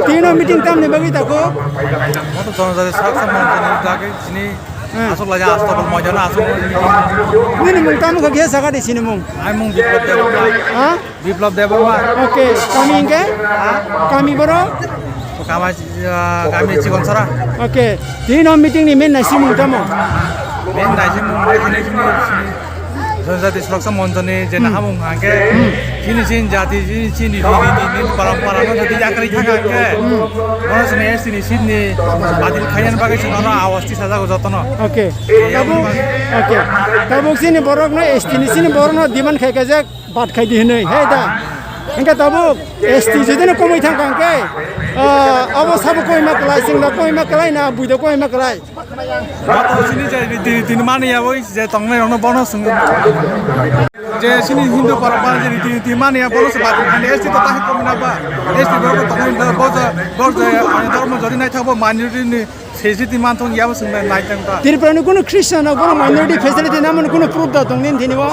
tino meeting tam ne bagi tako. Moto jনজাতি সাকসা মঞ্জনি লাগে চিনি আসল লাগে আস্তবল মজনা আসল Ini mung tamu ka gesa ka di sini mung. আই মুং Biplab Debbarma Ha? Biplab Debbarma Oke, kami ingke? Kami boro? kami Cikonsara Oke, tino meeting ni men nasi mung tamu. মেন দাইছে মুং চিনি চিনি জনজাতি সুরক্ষা মঞ্চনি যে নাহামুং আগে চিনি চিনি জাতি চিনি চিনি নি পরম্পরা যদি জাকারি থাকা আগে মনসনে এসিনি সিডনি বাদিল খাইয়ান বাগে সনা আওয়াজটি সাজাগো যতন Oke. Oke. Tabuk sini borok na estini sini borok na diman khai ka jak bat khai di nei. Hei da. Engka tabuk esti jadi na komoi thang kang ke. Abo sabu koi maklai sing na koi maklai na buida koi maklai. গত চিনি যে রীতিনীতি মানি যাবই যে তংনাই রং বর্ণ সঙ্গ যে চিনি হিন্দু পরম্পরা যে রীতিনীতি মানি বলো সে বাদ খালি এসটি তো তাহে কম না বা এসটি বড় তংনাই বড় ধর্ম যদি নাই থাকবো মাইনরিটি ফেসিলিটি মানথং ইয়াবো সঙ্গে নাই থাকবা Tirpranu kuno Christian na kuno minority facility namun kuno proof da tong nin thini bo.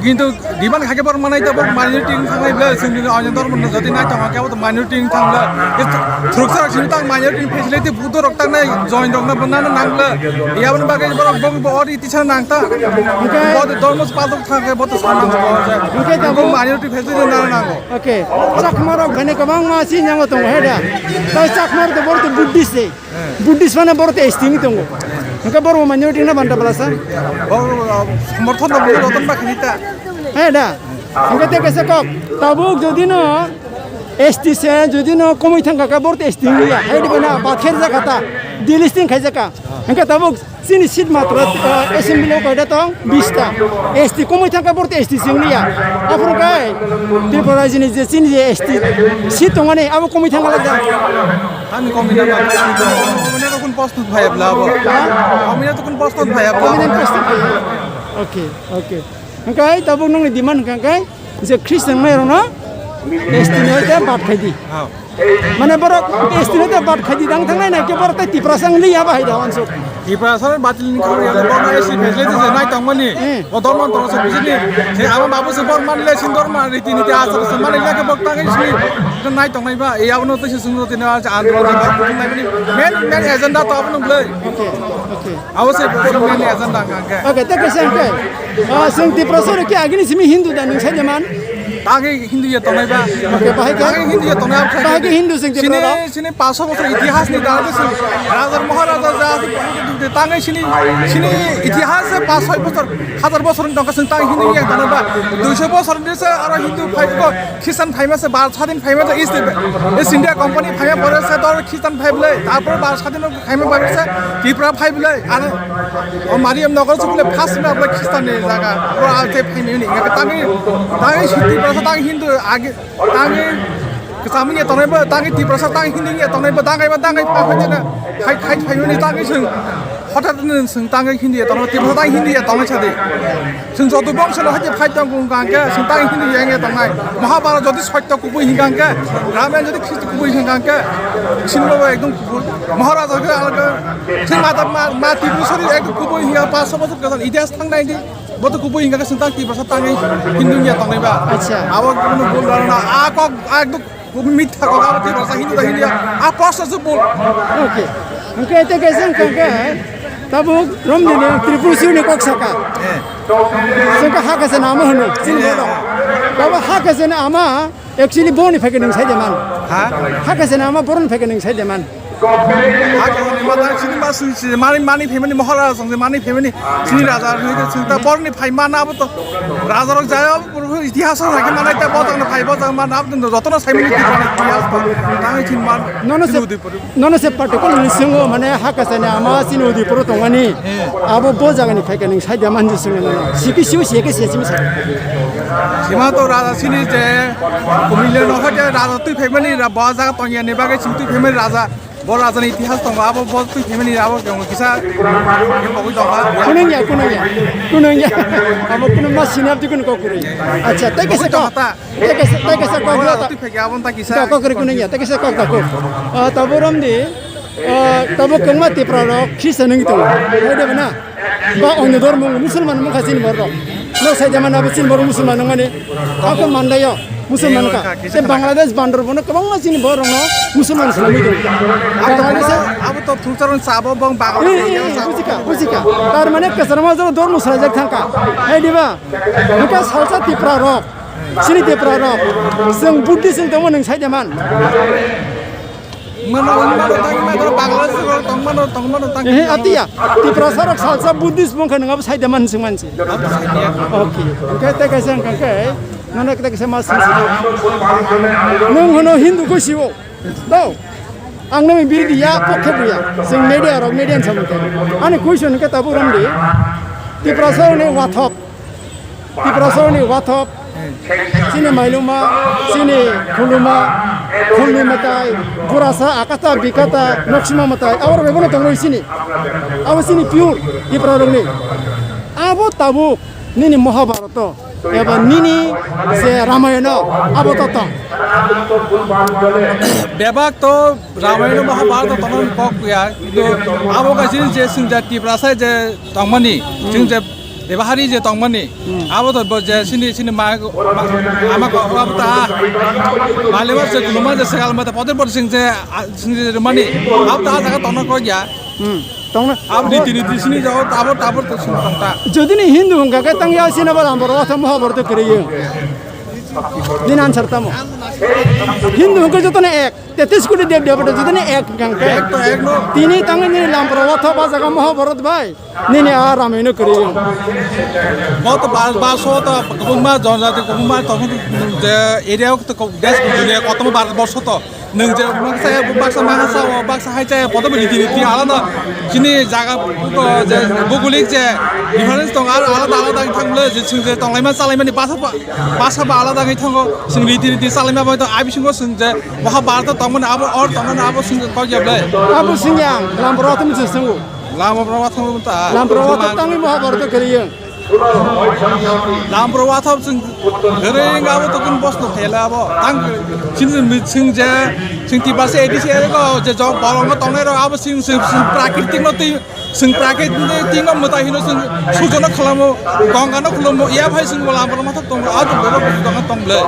কিন্তু ডিমান্ড খাকে বড় মানাই তো মাইনরিটি থাকলে সঙ্গে অন্য ধর্ম যদি নাই থাকা কেবল মাইনরিটি থাকলে থ্রুকসার চিনি তাং মাইনরিটি ফেসিলিটি বুদ্ধ রক্তাং নাই জয়েন রং না বনানো নাংলে ইয়াবন বাগে বড় বং বড় ইতিছা নাংতা বড় ধর্ম পালক থাকে বড় সানাং বড় মাইনরিটি ফেসিলিটি না নাগো Oke. Chakmarok bane kabang ma si nyang tong he da. Ta chakmar to bor to Buddhist e. Buddhist mana bor to esti mi tong. Engka bor minority na banda balasa. সমর্থন রতন বা খিতা He da. Engka te kese kok. Tabuk jodi no esti se jodi no komoi thang ka bor to esti mi ya. He di bana ba kher ja kata. Dilisting khai ja ka. Engka tabuk sini sit matra assembly ko da tong 20 ta. Esti komoi thang ka bor to esti sing ni ya. Afro kai. Tripura jini je sini je esti sit tong ane abo komoi thang la ja. আমি কমিনা কমিনা তো কোন প্রস্তুত ভাই লাভ কমিনা তো কোন প্রস্তুত ভাই Kominan pasti. Oke. Engkai tabuk nong di man kangkai. Je Christian mai rona. Estino te bat khai di. Mana borok estino te bat khai di dang thang nai na ke borok te tiprasang li ya bai da onso. ইপ্রাসনের বাতিল খাওয়া ইয়ালে Varma AC facility যে নাই তংমানি ও ধর্ম তো সব বুঝিনি যে আমার বাবু সে বর্মা মানলে সিন ধর্ম রীতিনীতি আচার সে মানে লাগে বক্তা গেছি নাই তংনাইবা এই আবনো তো সে সুন্দর দিন আছে আন্দোলন নাই মেন এজেন্ডা তো আপনো বলে Oke. অবশ্যই মেন এজেন্ডা কাকে Oke, te ke sangkai. Sing tiprasor ke agini simi Hindu dan ning sajaman. তাকে হিন্দু ইয়ে তংনাইবা Oke, bahai ke? তাকে হিন্দু ইয়ে তংনাইবা Bahai ke Hindu sing সিনে tiprasor. সিনে 500 বছর ইতিহাস নি দাঁড়াতে রাজার মহারাজা যা আছে তাঙ্গাই সিনে সিনে ইতিহাসে 500 বছর হাজার বছর দঙ্কা সিন তাং হিন্দু ইয়ে দাঁড়াবা 200 বছর দিছে আর হিন্দু ফাইব খ্রিস্টান ফাইমাসে 12 স্বাধীন ফাইমাসে ইস্ট ইন্ডিয়া কোম্পানি ফাইমা পড়েছে তোর খ্রিস্টান ফাইবলে তারপর 12 স্বাধীন ফাইমা পাইছে ত্রিপুরা ফাইবলে আর মারিয়াম নগর চুকলে ফার্স্ট না বলে খ্রিস্টানের জায়গা ও আজে ফাইমে নি তাঙ্গি তাঙ্গি সিদ্ধি প্রসা তাঙ্গি হিন্দু আগে তাঙ্গি Kesamanya tangai ba tangai di prasa tangai hindi ya tangai ba tangai pa na hai ni tangai sing hotat sing tangai hindi ya tangai di prasa tangai hindi ya tangai chade sing jodo bang sala haje phai tang kung kang ke sing tangai hindi ya nge tangai mahabharata jodi satya kubui hingang ke ramayana jodi krishna kubui hingang ke sinlo ekdom maharaja ke alga sing mati busori ekdom kubui hinga 500 বছর kasan ইতিহাস tangai di boto kubui hinga ke sing tangai di prasa tangai hindi ya tangai ba Acha. awak kono bol na akok ekdom মিথ্যা কথা বলতে ভাষা হিন্দু হিন্দু আর প্রশ্ন বল Oke. Engkai te ke sangkai. Tabuk rom ni Tripura ni kok saka. Sangka hak ase nama hono. Sin bodo. Baba hak ase nama actually boni phake ning sajaman. হ্যাঁ Hak ase nama boron phake ning sajaman. মানি family মহারাজ মানি family চিনি রাজা চিন্তা বরনি phi মানাবো তো রাজারক যায় ইতিহাস থাকে মানে তা বতন ফাইব মানাব যতন সাইমিলি ইতিহাস তাই চিন মান Nono se particular ni singo mane hak ase nama sin udi pro tongani. Abo bo jaga ni phake ning sajaman ju singo. Siki siu sieke siesi mi sa. সীমা তো রাজা চিনি যে কুমিলে নহয় রাজা তুই ফেমিলি বাজার তঙ্গিয়া নেবাগে তুই ফেমিলি রাজা বড় রাজনীতি ইতিহাস দङ अब তুই ফেমিলি अब কিসা বগৈ দङ Kunung ya. Abo kunung mas sinap dikun kok kuri. Acha, te kese kok. Te kese kok lo ta. তুই ফেকে abon ta কিসা Kok kuri kunung ya, te kese kok kok. Taboram di tabo kengma ti pralo Kristen ngi tu. Hede bana. Ba onne dormo Musliman mo khasin borro. no sajaman apa sini baru musulman ngani aku mandayo musulman ka te Bangladesh bandar bono kabang sini baru no musulman selama itu Bangladesh Abo to thulcharon sabo bang bagal. বুঝিকা তার মানে কেসার মাঝে দর মুসরাজাক থাকা এই দিবা এটা salsa Tipra rock সিনি Tipra rock जों बुद्धिजों दङ नों साइदेमान हे आतिया तिप्रा सरक सालसा बुद्धिस्ट बुंखा नङाबो साइदेमान जों मानसि ओके ओके ते कायसा काके नने ते कायसा मास नों होनो हिन्दु को सिवो दौ आं नों बिरदिया पखे बुया जों मेडिया रक मेडियान सामके आनि कुइसन के ताबु रमदि तिप्रा सरने वाथप sini mailuma sini khulu matai burasa akata bikata noksima matai awar bebono tangro sini aw sini pure di prarongni abo tabu nini mahabharata eba nini se ramayana abo tata bebak to ramayana mahabharata tanon kok ya itu abo ka sini je sinjati prasa je tangmani jingje Debahari je tongmani, abo to je sini ma ama ko abta, malema se kuluma je sekal mata poder por sing je mani, abta jaga tongna ko ya, tongna, abdi tini sini jauh tabur to sini tongta. Jadi ni Hindu enggak ketang ya sini bar ambor wah sama ambor tu keriye, ni nan serta mo. Hindu enggak jodoh ni ek, tetes kuli dia pada jodoh ni ek gangke, tini tangan ni lampor wah sama jaga mahabharat bay. Nini aram ini keriye. Mau to baso to kumma jonjati kumma to je area to des dunia kotomo barat boso to nung je baksa mahasa baksa hai jaya podo beli ti alada sini jaga to je bugulik je difference to alada thangle je singje tonglaiman salaiman ni pasa alada ngai thango sing ti salaiman ba to abi singo sing je waha barat tongman abo or tongman abo sing ko jeble abo singyang lambrotum je singu Lama perawatan minta. Lambrotum tangi mahabharat keriye. Lambrotum sing kering abo to kun bos to hela abo tang sing je sing tiba se edisi ko je jog bolong tongne ro abo sing prakritik no ti sing prakritik ti no mata hino sing sujono khlamo gongano khlamo ya bhai sing lambrotum tong ado bebo tong tongle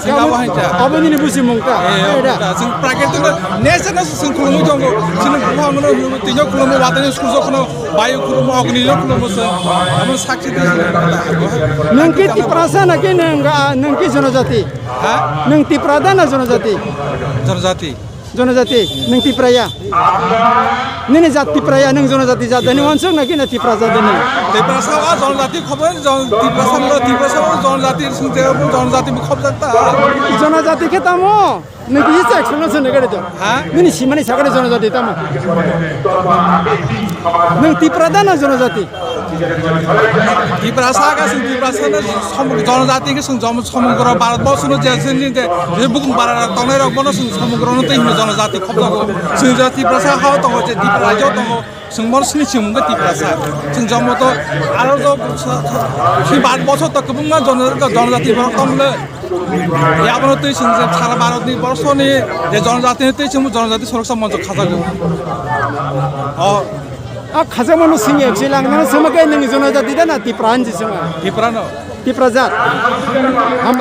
sing abo haita abo ni busi mongta sing prakritik no nesa sing khlamo jongo sing bhamno ti jo khlamo watani sujo khno bayu khlamo agni jo khlamo se amo sakshi nengki tiprasa naki nengki jonojati nengti pradana jonojati neng tipraya nini jati praya neng jonojati jadani wansuk naki na tiprasa dani tiprasa wa jonojati khobar tiprasa jonojati singje jonojati bi khob jata jonojati ke tamo nengki isa explanation negare to nini simani sagare jonojati tamo neng tipradana jonojati tiprasa ka sing tiprasa na jonojati ke sing সমগ্র Bharatvarsha no je sing je bukum barar tongne rok bono sing সমগ্র no te jonojati khob jago sing je tiprasa ha to je tiprajo to sing mor sini sing ga tiprasa sing jomo to aro jo sing Bharatvarsha to kubunga jonojati rok tomle ya bono te sing je Sara Bharat ni বর্ষ ni je jonojati te sing jonojati সুরক্ষা মঞ্চ খাজাগো 아 가자만로 승이 없이 랑나는 서마가 있는 게 전화자 디다나 디프란지 성아 tiprano 디프라자 한번